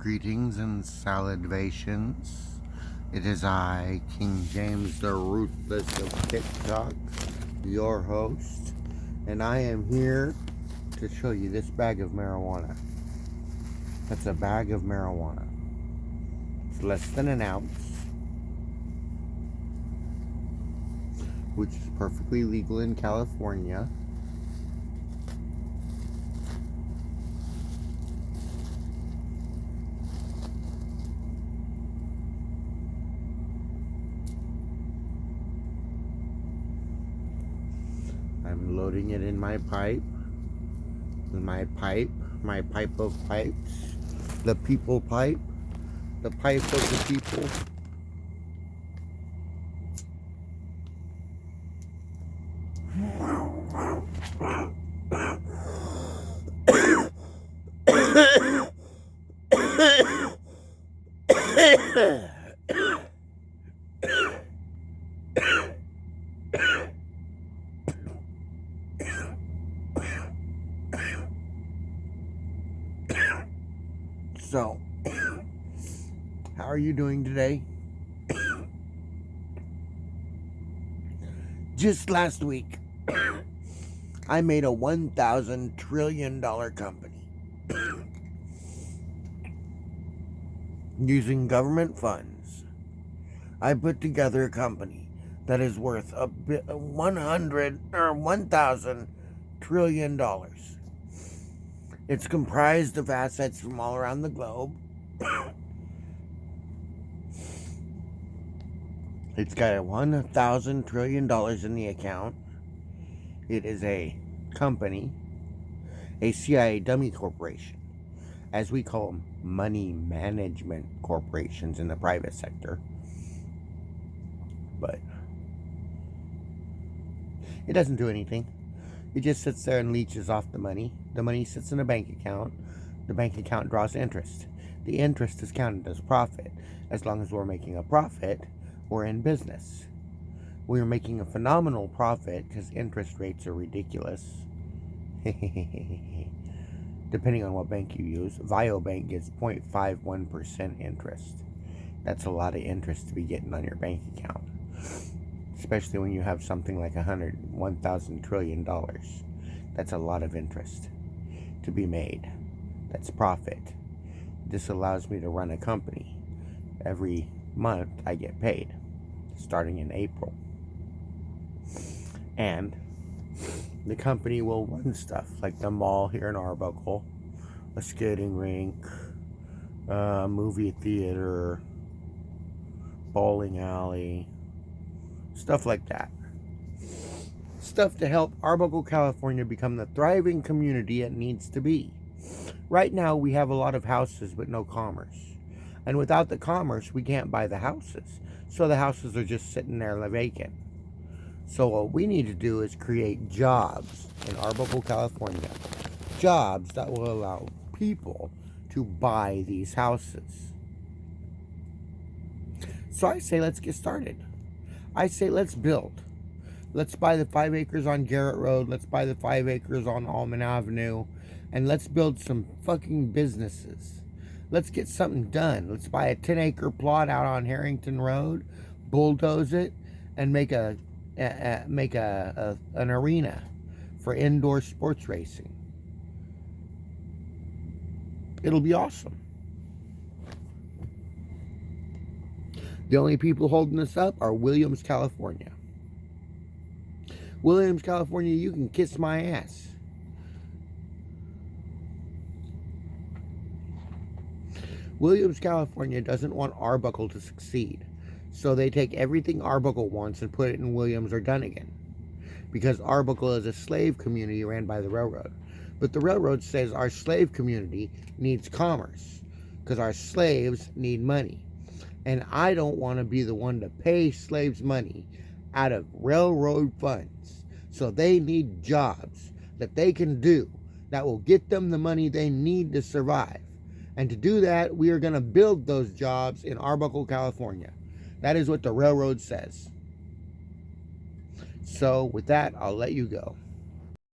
Greetings and salutations. It is I, King James the Ruthless of TikTok, your host, and I am here to show you this bag of marijuana. That's a bag of marijuana. It's less than an ounce, which is perfectly legal in California. I'm loading it in my pipe. My pipe of pipes. The people pipe. The pipe of the people. So, how are you doing today? Just last week, I made a $1,000 trillion company using government funds. I put together a company that is worth $1,000 trillion. It's comprised of assets from all around the globe. It's got $1,000 trillion in the account. It is a company, a CIA dummy corporation, as we call them, money management corporations in the private sector. But it doesn't do anything. It just sits there and leeches off the money. The money sits in a bank account. The bank account draws interest. The interest is counted as profit. As long as we're making a profit, we're in business. We're making a phenomenal profit because interest rates are ridiculous. Depending on what bank you use. VioBank gets 0.51% interest. That's a lot of interest to be getting on your bank account. Especially when you have something like $1,000 trillion. That's a lot of interest to be made. That's profit. This allows me to run a company. Every month I get paid, starting in April. And the company will run stuff like the mall here in Arbuckle, a skating rink, a movie theater, bowling alley, stuff like that. Stuff to help Arbuckle, California become the thriving community it needs to be. Right now, we have a lot of houses but no commerce. And without the commerce, we can't buy the houses. So the houses are just sitting there vacant. So what we need to do is create jobs in Arbuckle, California. Jobs that will allow people to buy these houses. So I say, let's get started. I say, let's build. Let's buy the 5 acres on Garrett Road. Let's buy the 5 acres on Almond Avenue. And let's build some fucking businesses. Let's get something done. Let's buy a 10-acre plot out on Harrington Road, bulldoze it, and make an arena for indoor sports racing. It'll be awesome. The only people holding this up are Williams, California. Williams, California, you can kiss my ass. Williams, California doesn't want Arbuckle to succeed. So they take everything Arbuckle wants and put it in Williams or Dunnigan. Because Arbuckle is a slave community ran by the railroad. But the railroad says our slave community needs commerce. Because our slaves need money. And I don't want to be the one to pay slaves money out of railroad funds. So they need jobs that they can do that will get them the money they need to survive. And to do that, we are going to build those jobs in Arbuckle, California. That is what the railroad says. So with that, I'll let you go.